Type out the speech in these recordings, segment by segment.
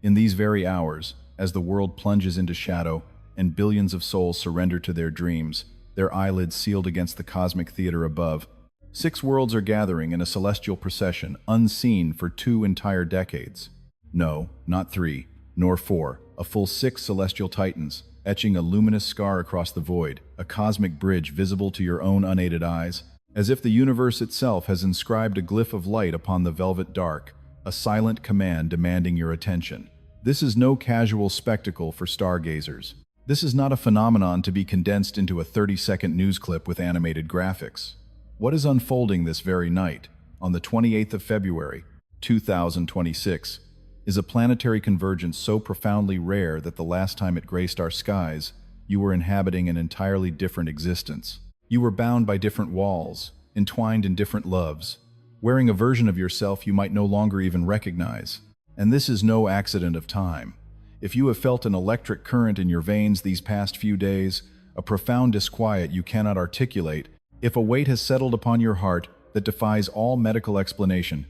In these very hours, as the world plunges into shadow and billions of souls surrender to their dreams, their eyelids sealed against the cosmic theater above, six worlds are gathering in a celestial procession unseen for 2 entire decades. No, not 3, nor 4, a full 6 celestial titans, etching a luminous scar across the void, a cosmic bridge visible to your own unaided eyes, as if the universe itself has inscribed a glyph of light upon the velvet dark, a silent command demanding your attention. This is no casual spectacle for stargazers. This is not a phenomenon to be condensed into a 30-second news clip with animated graphics. What is unfolding this very night, on the 28th of February, 2026, is a planetary convergence so profoundly rare that the last time it graced our skies, you were inhabiting an entirely different existence. You were bound by different walls, entwined in different loves, wearing a version of yourself you might no longer even recognize. And this is no accident of time. If you have felt an electric current in your veins these past few days, a profound disquiet you cannot articulate, if a weight has settled upon your heart that defies all medical explanation,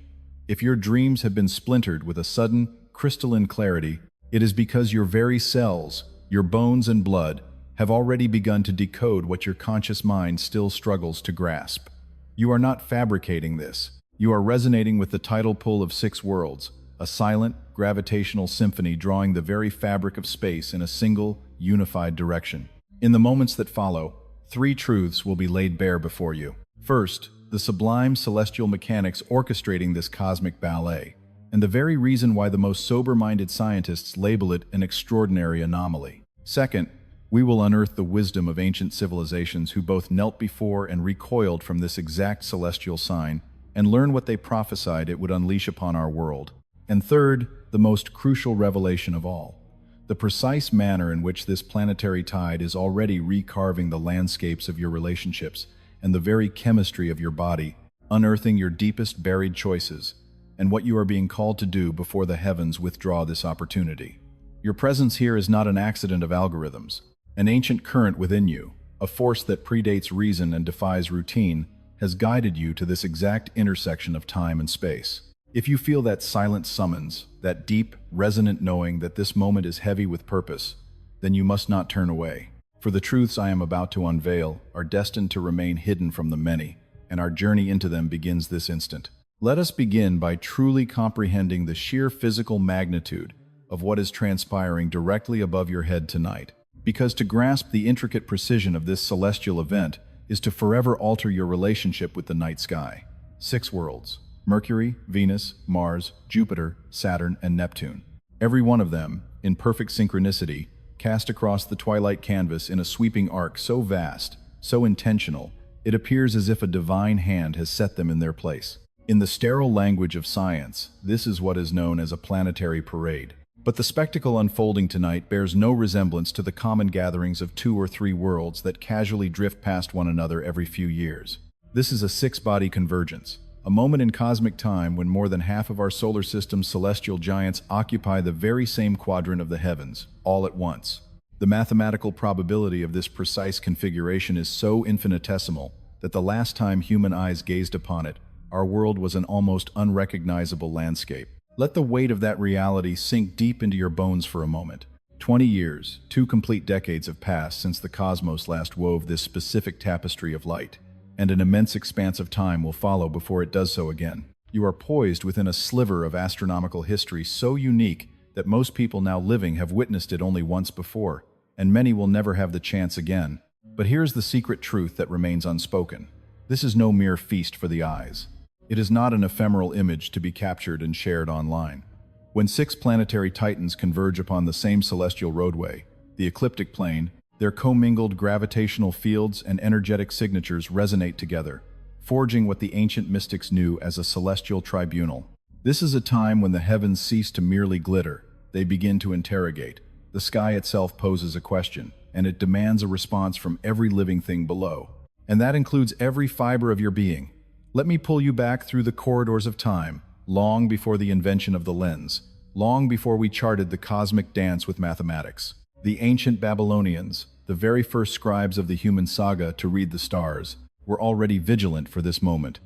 if your dreams have been splintered with a sudden, crystalline clarity, it is because your very cells, your bones and blood, have already begun to decode what your conscious mind still struggles to grasp. You are not fabricating this. You are resonating with the tidal pull of 6 worlds, a silent, gravitational symphony drawing the very fabric of space in a single, unified direction. In the moments that follow, 3 truths will be laid bare before you. First, the sublime celestial mechanics orchestrating this cosmic ballet, and the very reason why the most sober-minded scientists label it an extraordinary anomaly. Second, we will unearth the wisdom of ancient civilizations who both knelt before and recoiled from this exact celestial sign, and learn what they prophesied it would unleash upon our world. And third, the most crucial revelation of all, the precise manner in which this planetary tide is already recarving the landscapes of your relationships and the very chemistry of your body, unearthing your deepest buried choices, and what you are being called to do before the heavens withdraw this opportunity. Your presence here is not an accident of algorithms. An ancient current within you, a force that predates reason and defies routine, has guided you to this exact intersection of time and space. If you feel that silent summons, that deep, resonant knowing that this moment is heavy with purpose, then you must not turn away. For the truths I am about to unveil are destined to remain hidden from the many, and our journey into them begins this instant. Let us begin by truly comprehending the sheer physical magnitude of what is transpiring directly above your head tonight. Because to grasp the intricate precision of this celestial event is to forever alter your relationship with the night sky. 6 worlds: Mercury, Venus, Mars, Jupiter, Saturn, and Neptune. Every one of them, in perfect synchronicity, cast across the twilight canvas in a sweeping arc so vast, so intentional, it appears as if a divine hand has set them in their place. In the sterile language of science, this is what is known as a planetary parade. But the spectacle unfolding tonight bears no resemblance to the common gatherings of 2 or 3 worlds that casually drift past one another every few years. This is a 6-body convergence, a moment in cosmic time when more than half of our solar system's celestial giants occupy the very same quadrant of the heavens, all at once. The mathematical probability of this precise configuration is so infinitesimal that the last time human eyes gazed upon it, our world was an almost unrecognizable landscape. Let the weight of that reality sink deep into your bones for a moment. 20 years, 2 complete decades have passed since the cosmos last wove this specific tapestry of light, and an immense expanse of time will follow before it does so again. You are poised within a sliver of astronomical history so unique that most people now living have witnessed it only once before, and many will never have the chance again. But here's the secret truth that remains unspoken. This is no mere feast for the eyes. It is not an ephemeral image to be captured and shared online. When 6 planetary titans converge upon the same celestial roadway, the ecliptic plane, their commingled gravitational fields and energetic signatures resonate together, forging what the ancient mystics knew as a celestial tribunal. This is a time when the heavens cease to merely glitter. They begin to interrogate. The sky itself poses a question, and it demands a response from every living thing below. And that includes every fiber of your being. Let me pull you back through the corridors of time, long before the invention of the lens, long before we charted the cosmic dance with mathematics. The ancient Babylonians, the very first scribes of the human saga to read the stars, were already vigilant for this moment.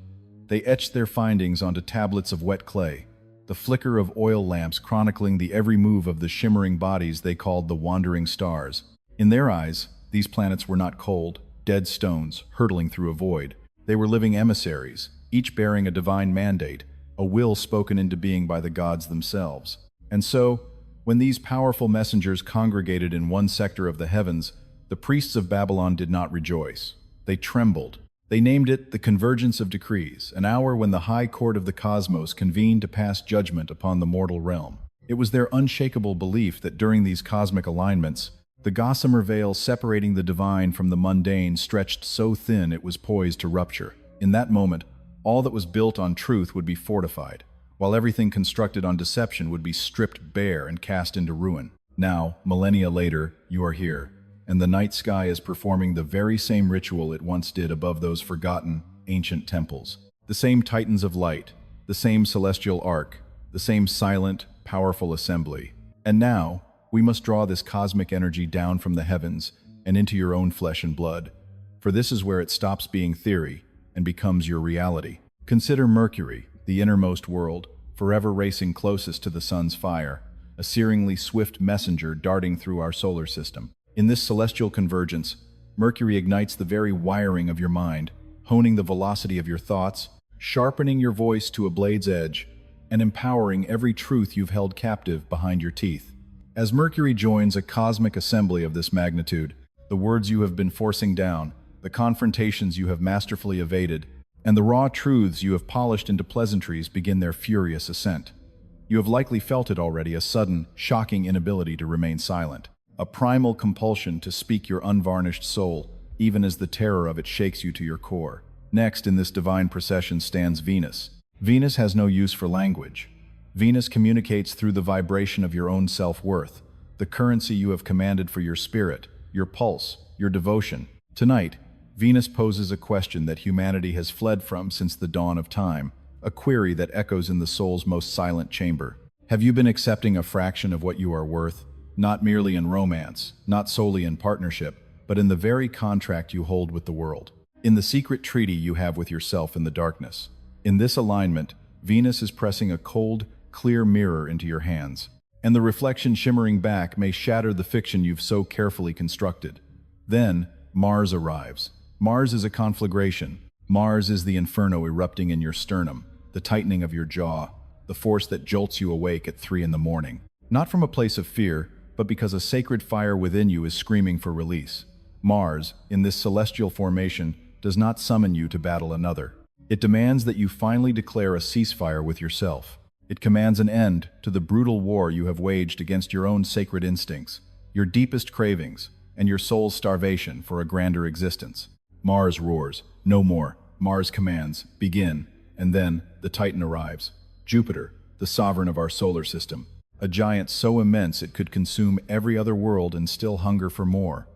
They etched their findings onto tablets of wet clay, the flicker of oil lamps chronicling the every move of the shimmering bodies they called the wandering stars. In their eyes, these planets were not cold, dead stones hurtling through a void. They were living emissaries, each bearing a divine mandate, a will spoken into being by the gods themselves. And so, when these powerful messengers congregated in one sector of the heavens, the priests of Babylon did not rejoice. They trembled. They named it the convergence of decrees, an hour when the high court of the cosmos convened to pass judgment upon the mortal realm. It was their unshakable belief that during these cosmic alignments, the gossamer veil separating the divine from the mundane stretched so thin it was poised to rupture. In that moment, all that was built on truth would be fortified, while everything constructed on deception would be stripped bare and cast into ruin. Now, millennia later, you are here, and the night sky is performing the very same ritual it once did above those forgotten, ancient temples. The same titans of light, the same celestial arc, the same silent, powerful assembly. And now, we must draw this cosmic energy down from the heavens and into your own flesh and blood, for this is where it stops being theory and becomes your reality. Consider Mercury, the innermost world, forever racing closest to the sun's fire, a searingly swift messenger darting through our solar system. In this celestial convergence, Mercury ignites the very wiring of your mind, honing the velocity of your thoughts, sharpening your voice to a blade's edge, and empowering every truth you've held captive behind your teeth. As Mercury joins a cosmic assembly of this magnitude, the words you have been forcing down, the confrontations you have masterfully evaded, and the raw truths you have polished into pleasantries begin their furious ascent. You have likely felt it already, a sudden, shocking inability to remain silent. A primal compulsion to speak your unvarnished soul, even as the terror of it shakes you to your core. Next in this divine procession stands Venus. Venus has no use for language. Venus communicates through the vibration of your own self-worth, the currency you have commanded for your spirit, your pulse, your devotion. Tonight, Venus poses a question that humanity has fled from since the dawn of time, a query that echoes in the soul's most silent chamber. Have you been accepting a fraction of what you are worth? Not merely in romance, not solely in partnership, but in the very contract you hold with the world, in the secret treaty you have with yourself in the darkness. In this alignment, Venus is pressing a cold, clear mirror into your hands, and the reflection shimmering back may shatter the fiction you've so carefully constructed. Then, Mars arrives. Mars is a conflagration. Mars is the inferno erupting in your sternum, the tightening of your jaw, the force that jolts you awake at 3 a.m, not from a place of fear, but because a sacred fire within you is screaming for release. Mars, in this celestial formation, does not summon you to battle another. It demands that you finally declare a ceasefire with yourself. It commands an end to the brutal war you have waged against your own sacred instincts, your deepest cravings, and your soul's starvation for a grander existence. Mars roars, no more. Mars commands, begin, and then the Titan arrives. Jupiter, the sovereign of our solar system, a giant so immense it could consume every other world and still hunger for more.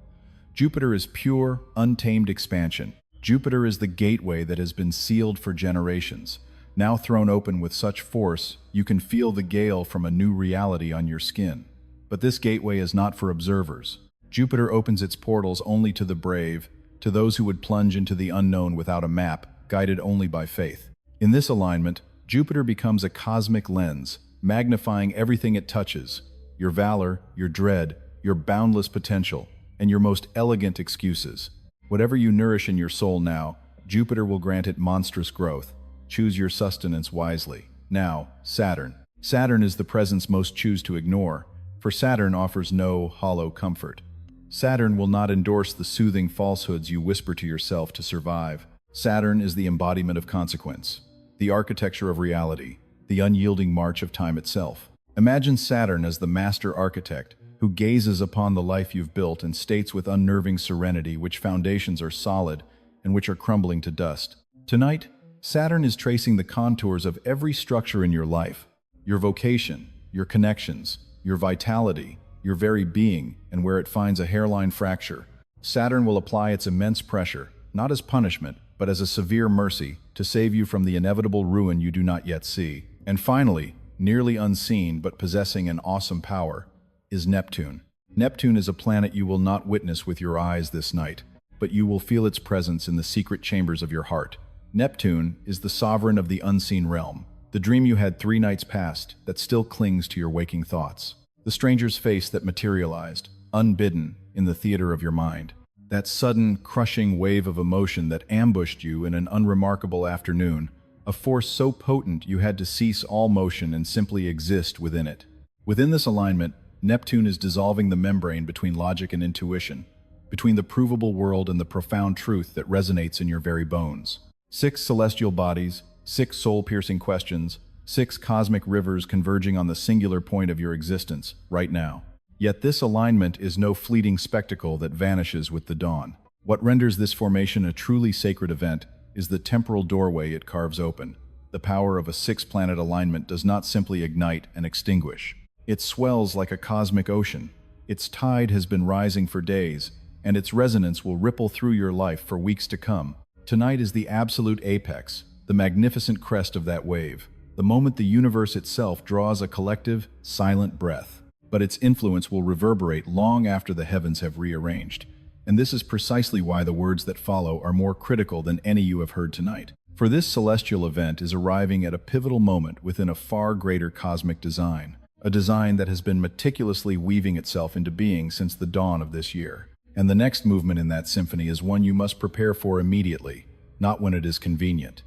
Jupiter is pure, untamed expansion. Jupiter is the gateway that has been sealed for generations. Now thrown open with such force, you can feel the gale from a new reality on your skin. But this gateway is not for observers. Jupiter opens its portals only to the brave, to those who would plunge into the unknown without a map, guided only by faith. In this alignment, Jupiter becomes a cosmic lens, magnifying everything it touches, your valor, your dread, your boundless potential, and your most elegant excuses. Whatever you nourish in your soul now, Jupiter will grant it monstrous growth. Choose your sustenance wisely. Now, Saturn. Saturn is the presence most choose to ignore, for Saturn offers no hollow comfort. Saturn will not endorse the soothing falsehoods you whisper to yourself to survive. Saturn is the embodiment of consequence, the architecture of reality, the unyielding march of time itself. Imagine Saturn as the master architect who gazes upon the life you've built and states with unnerving serenity which foundations are solid and which are crumbling to dust. Tonight, Saturn is tracing the contours of every structure in your life, your vocation, your connections, your vitality, your very being, and where it finds a hairline fracture. Saturn will apply its immense pressure, not as punishment, but as a severe mercy, to save you from the inevitable ruin you do not yet see. And finally, nearly unseen but possessing an awesome power, is Neptune. Neptune is a planet you will not witness with your eyes this night, but you will feel its presence in the secret chambers of your heart. Neptune is the sovereign of the unseen realm, The dream you had 3 nights past that still clings to your waking thoughts. The stranger's face that materialized, unbidden, in the theater of your mind. That sudden, crushing wave of emotion that ambushed you in an unremarkable afternoon, a force so potent you had to cease all motion and simply exist within it. Within this alignment, Neptune is dissolving the membrane between logic and intuition, between the provable world and the profound truth that resonates in your very bones. 6 celestial bodies, 6 soul-piercing questions, 6 cosmic rivers converging on the singular point of your existence, right now. Yet this alignment is no fleeting spectacle that vanishes with the dawn. What renders this formation a truly sacred event is the temporal doorway it carves open. The power of a 6-planet alignment does not simply ignite and extinguish. It swells like a cosmic ocean. Its tide has been rising for days, and its resonance will ripple through your life for weeks to come. Tonight is the absolute apex, the magnificent crest of that wave, the moment the universe itself draws a collective, silent breath. But its influence will reverberate long after the heavens have rearranged. And this is precisely why the words that follow are more critical than any you have heard tonight. For this celestial event is arriving at a pivotal moment within a far greater cosmic design, a design that has been meticulously weaving itself into being since the dawn of this year. And the next movement in that symphony is one you must prepare for immediately, not when it is convenient.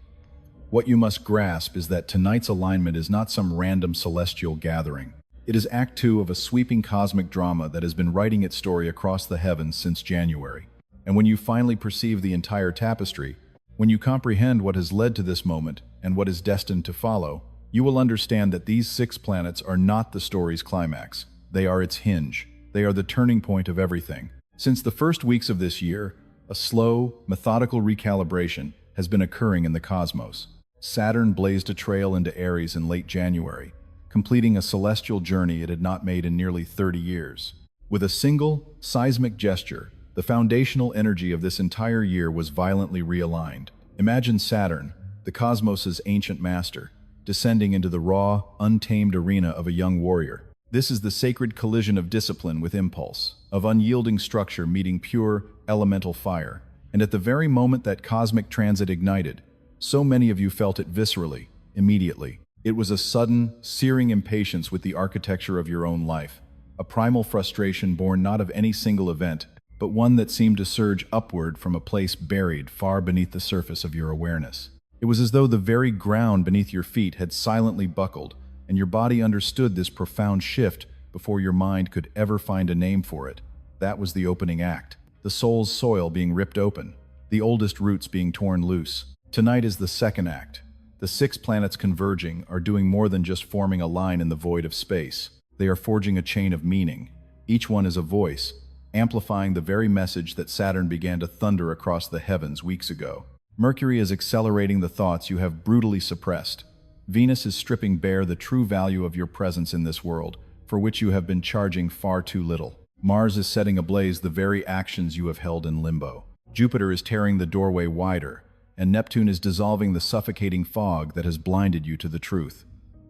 What you must grasp is that tonight's alignment is not some random celestial gathering. It is Act 2 of a sweeping cosmic drama that has been writing its story across the heavens since January. And when you finally perceive the entire tapestry, when you comprehend what has led to this moment and what is destined to follow, you will understand that these 6 planets are not the story's climax. They are its hinge. They are the turning point of everything. Since the first weeks of this year, a slow, methodical recalibration has been occurring in the cosmos. Saturn blazed a trail into Aries in late January, completing a celestial journey it had not made in nearly 30 years. With a single, seismic gesture, the foundational energy of this entire year was violently realigned. Imagine Saturn, the cosmos's ancient master, descending into the raw, untamed arena of a young warrior. This is the sacred collision of discipline with impulse, of unyielding structure meeting pure, elemental fire. And at the very moment that cosmic transit ignited, so many of you felt it viscerally, immediately. It was a sudden, searing impatience with the architecture of your own life, a primal frustration born not of any single event, but one that seemed to surge upward from a place buried far beneath the surface of your awareness. It was as though the very ground beneath your feet had silently buckled, and your body understood this profound shift before your mind could ever find a name for it. That was the opening act, the soul's soil being ripped open, the oldest roots being torn loose. Tonight is the second act. The 6 planets converging are doing more than just forming a line in the void of space. They are forging a chain of meaning. Each one is a voice, amplifying the very message that Saturn began to thunder across the heavens weeks ago. Mercury is accelerating the thoughts you have brutally suppressed. Venus is stripping bare the true value of your presence in this world, for which you have been charging far too little. Mars is setting ablaze the very actions you have held in limbo. Jupiter is tearing the doorway wider, and Neptune is dissolving the suffocating fog that has blinded you to the truth.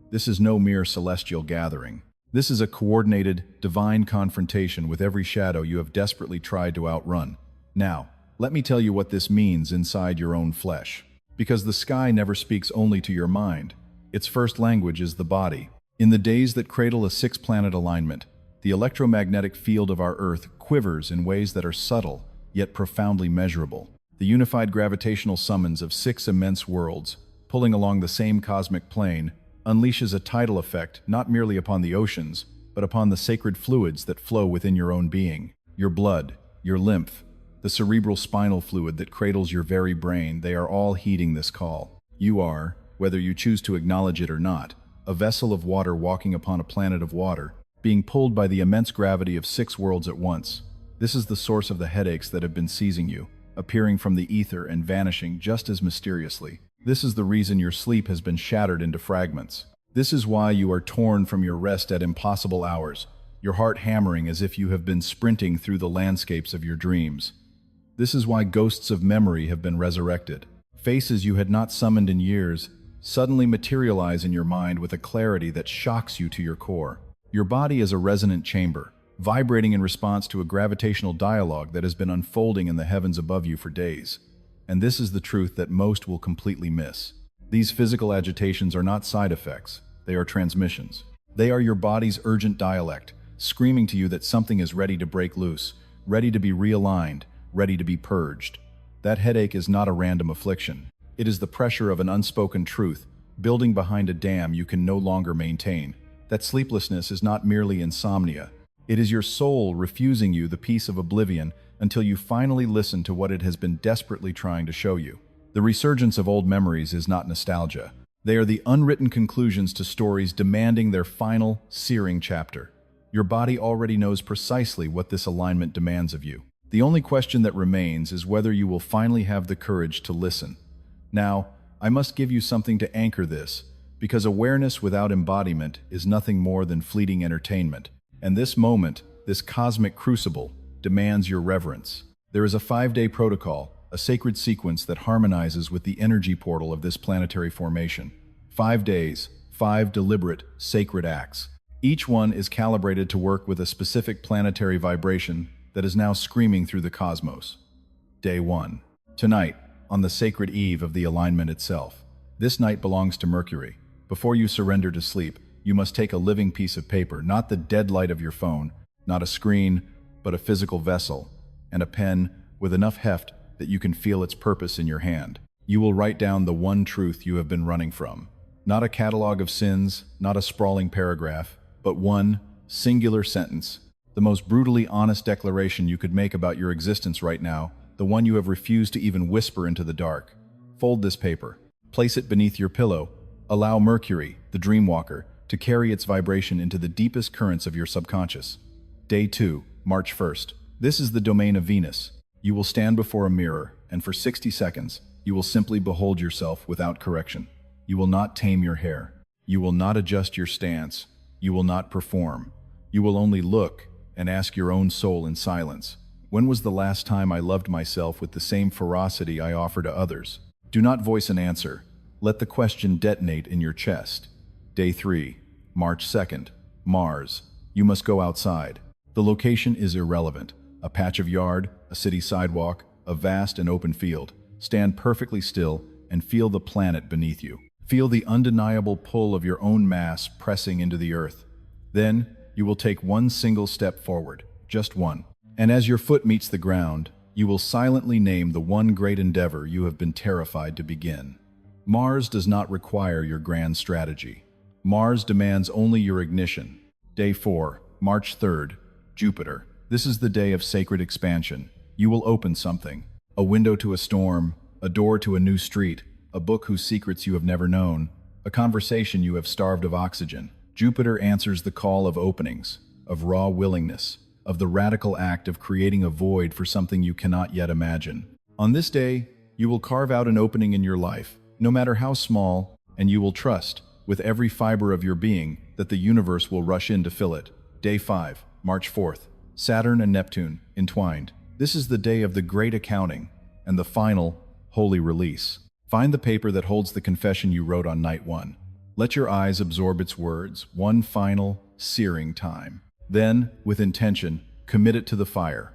This is no mere celestial gathering. This is a coordinated, divine confrontation with every shadow you have desperately tried to outrun. Now, let me tell you what this means inside your own flesh. Because the sky never speaks only to your mind. Its first language is the body. In the days that cradle a 6-planet alignment, the electromagnetic field of our Earth quivers in ways that are subtle, yet profoundly measurable. The unified gravitational summons of 6 immense worlds, pulling along the same cosmic plane, unleashes a tidal effect not merely upon the oceans, but upon the sacred fluids that flow within your own being. Your blood, your lymph, the cerebral spinal fluid that cradles your very brain, they are all heeding this call. You are, whether you choose to acknowledge it or not, a vessel of water walking upon a planet of water, being pulled by the immense gravity of 6 worlds at once. This is the source of the headaches that have been seizing you, appearing from the ether and vanishing just as mysteriously. This is the reason your sleep has been shattered into fragments. This is why you are torn from your rest at impossible hours, your heart hammering as if you have been sprinting through the landscapes of your dreams. This is why ghosts of memory have been resurrected. Faces you had not summoned in years suddenly materialize in your mind with a clarity that shocks you to your core. Your body is a resonant chamber, vibrating in response to a gravitational dialogue that has been unfolding in the heavens above you for days. And this is the truth that most will completely miss. These physical agitations are not side effects, they are transmissions. They are your body's urgent dialect, screaming to you that something is ready to break loose, ready to be realigned, ready to be purged. That headache is not a random affliction. It is the pressure of an unspoken truth, building behind a dam you can no longer maintain. That sleeplessness is not merely insomnia. It is your soul refusing you the peace of oblivion until you finally listen to what it has been desperately trying to show you. The resurgence of old memories is not nostalgia. They are the unwritten conclusions to stories demanding their final, searing chapter. Your body already knows precisely what this alignment demands of you. The only question that remains is whether you will finally have the courage to listen. Now, I must give you something to anchor this, because awareness without embodiment is nothing more than fleeting entertainment. And this moment, this cosmic crucible, demands your reverence. There is a 5-day protocol, a sacred sequence that harmonizes with the energy portal of this planetary formation. 5 days, 5 deliberate, sacred acts. Each one is calibrated to work with a specific planetary vibration that is now screaming through the cosmos. Day 1. Tonight, on the sacred eve of the alignment itself. This night belongs to Mercury. Before you surrender to sleep, you must take a living piece of paper, not the dead light of your phone, not a screen, but a physical vessel, and a pen with enough heft that you can feel its purpose in your hand. You will write down the one truth you have been running from. Not a catalog of sins, not a sprawling paragraph, but one singular sentence, the most brutally honest declaration you could make about your existence right now, the one you have refused to even whisper into the dark. Fold this paper. Place it beneath your pillow. Allow Mercury, the dreamwalker, to carry its vibration into the deepest currents of your subconscious. Day 2, March 1st. This is the domain of Venus. You will stand before a mirror, and for 60 seconds, you will simply behold yourself without correction. You will not tame your hair. You will not adjust your stance. You will not perform. You will only look and ask your own soul in silence. When was the last time I loved myself with the same ferocity I offer to others? Do not voice an answer. Let the question detonate in your chest. Day 3, March 2nd. Mars. You must go outside. The location is irrelevant. A patch of yard, a city sidewalk, a vast and open field. Stand perfectly still and feel the planet beneath you. Feel the undeniable pull of your own mass pressing into the earth. Then, you will take one single step forward, just one. And as your foot meets the ground, you will silently name the one great endeavor you have been terrified to begin. Mars does not require your grand strategy. Mars demands only your ignition. Day 4, March 3rd, Jupiter. This is the day of sacred expansion. You will open something. A window to a storm, a door to a new street, a book whose secrets you have never known, a conversation you have starved of oxygen. Jupiter answers the call of openings, of raw willingness, of the radical act of creating a void for something you cannot yet imagine. On this day, you will carve out an opening in your life, no matter how small, and you will trust, with every fiber of your being, that the universe will rush in to fill it. Day 5, March 4th. Saturn and Neptune, entwined. This is the day of the great accounting, and the final, holy release. Find the paper that holds the confession you wrote on night 1. Let your eyes absorb its words, one final, searing time. Then, with intention, commit it to the fire.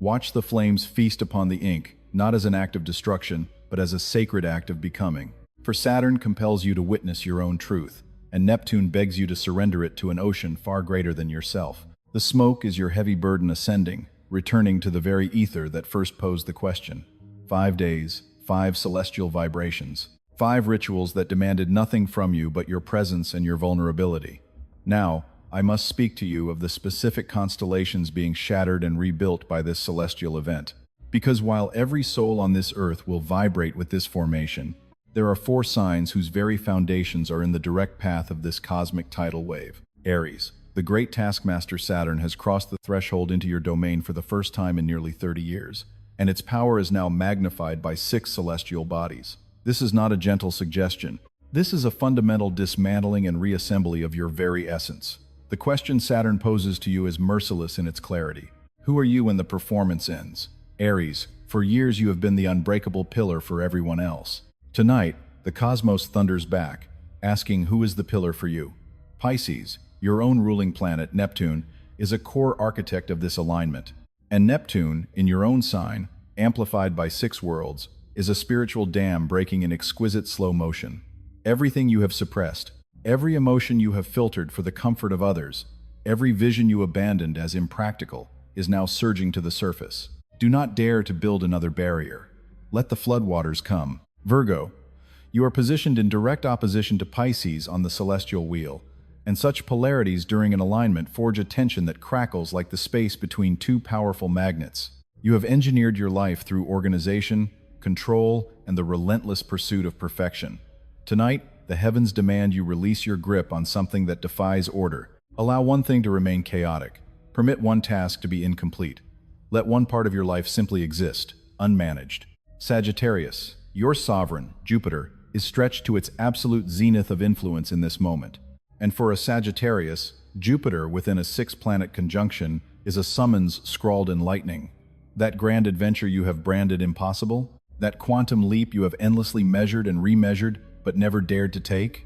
Watch the flames feast upon the ink, not as an act of destruction, but as a sacred act of becoming. For Saturn compels you to witness your own truth, and Neptune begs you to surrender it to an ocean far greater than yourself. The smoke is your heavy burden ascending, returning to the very ether that first posed the question. 5 days, 5 celestial vibrations, 5 rituals that demanded nothing from you but your presence and your vulnerability. Now, I must speak to you of the specific constellations being shattered and rebuilt by this celestial event. Because while every soul on this earth will vibrate with this formation, there are 4 signs whose very foundations are in the direct path of this cosmic tidal wave. Aries. The great taskmaster Saturn has crossed the threshold into your domain for the first time in nearly 30 years, and its power is now magnified by 6 celestial bodies. This is not a gentle suggestion. This is a fundamental dismantling and reassembly of your very essence. The question Saturn poses to you is merciless in its clarity. Who are you when the performance ends? Aries, for years you have been the unbreakable pillar for everyone else. Tonight, the cosmos thunders back, asking who is the pillar for you. Pisces, your own ruling planet, Neptune, is a core architect of this alignment. And Neptune, in your own sign, amplified by 6 worlds, is a spiritual dam breaking in exquisite slow motion. Everything you have suppressed, every emotion you have filtered for the comfort of others, every vision you abandoned as impractical, is now surging to the surface. Do not dare to build another barrier. Let the floodwaters come. Virgo, you are positioned in direct opposition to Pisces on the celestial wheel, and such polarities during an alignment forge a tension that crackles like the space between two powerful magnets. You have engineered your life through organization, control, and the relentless pursuit of perfection. Tonight, the heavens demand you release your grip on something that defies order. Allow one thing to remain chaotic. Permit one task to be incomplete. Let one part of your life simply exist, unmanaged. Sagittarius, your sovereign, Jupiter, is stretched to its absolute zenith of influence in this moment. And for a Sagittarius, Jupiter within a six-planet conjunction is a summons scrawled in lightning. That grand adventure you have branded impossible? That quantum leap you have endlessly measured and remeasured but never dared to take?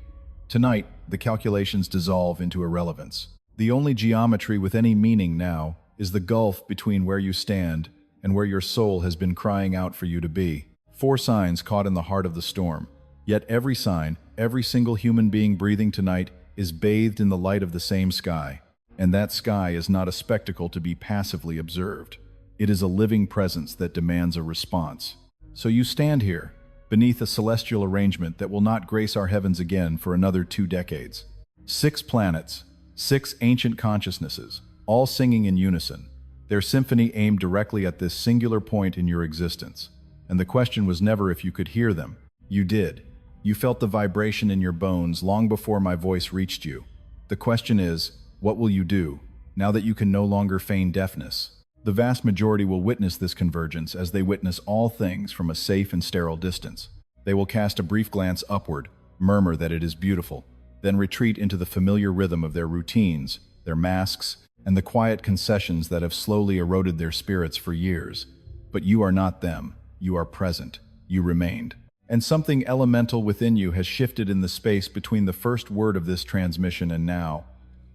Tonight, the calculations dissolve into irrelevance. The only geometry with any meaning now is the gulf between where you stand and where your soul has been crying out for you to be. 4 signs caught in the heart of the storm. Yet every sign, every single human being breathing tonight is bathed in the light of the same sky. And that sky is not a spectacle to be passively observed. It is a living presence that demands a response. So you stand here, beneath a celestial arrangement that will not grace our heavens again for another 2 decades. 6 planets, 6 ancient consciousnesses, all singing in unison, their symphony aimed directly at this singular point in your existence. And the question was never if you could hear them. You did. You felt the vibration in your bones long before my voice reached you. The question is, what will you do, now that you can no longer feign deafness? The vast majority will witness this convergence as they witness all things from a safe and sterile distance. They will cast a brief glance upward, murmur that it is beautiful, then retreat into the familiar rhythm of their routines, their masks, and the quiet concessions that have slowly eroded their spirits for years. But you are not them. You are present. You remained. And something elemental within you has shifted in the space between the first word of this transmission and now.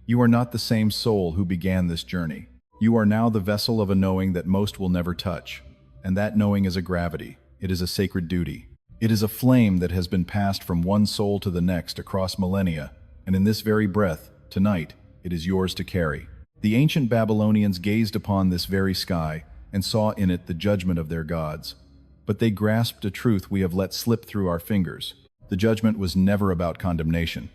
You are not the same soul who began this journey. You are now the vessel of a knowing that most will never touch. And that knowing is a gravity. It is a sacred duty. It is a flame that has been passed from one soul to the next across millennia. And in this very breath, tonight, it is yours to carry. The ancient Babylonians gazed upon this very sky and saw in it the judgment of their gods. But they grasped a truth we have let slip through our fingers. The judgment was never about condemnation.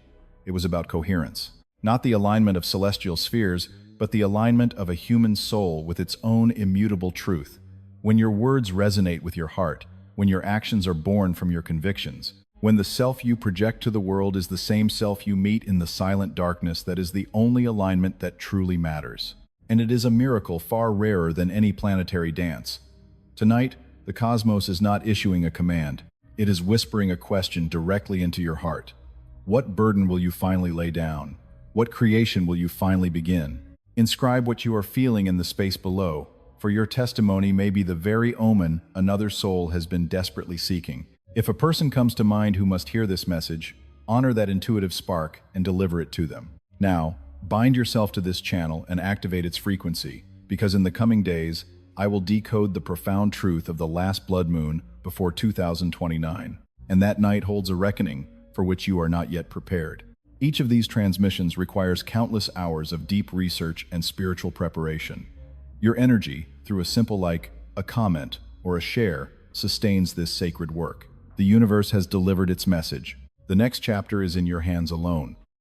It was about coherence. Not the alignment of celestial spheres, but the alignment of a human soul with its own immutable truth. When your words resonate with your heart, when your actions are born from your convictions, when the self you project to the world is the same self you meet in the silent darkness, that is the only alignment that truly matters. And it is a miracle far rarer than any planetary dance. Tonight, the cosmos is not issuing a command. It is whispering a question directly into your heart. What burden will you finally lay down? What creation will you finally begin? Inscribe what you are feeling in the space below, for your testimony may be the very omen another soul has been desperately seeking. If a person comes to mind who must hear this message, honor that intuitive spark and deliver it to them. Now, bind yourself to this channel and activate its frequency, because in the coming days, I will decode the profound truth of the last blood moon before 2029, and that night holds a reckoning for which you are not yet prepared. Each of these transmissions requires countless hours of deep research and spiritual preparation. Your energy, through a simple like a comment or a share, sustains this sacred work. The universe has delivered its message. The next chapter is in your hands alone.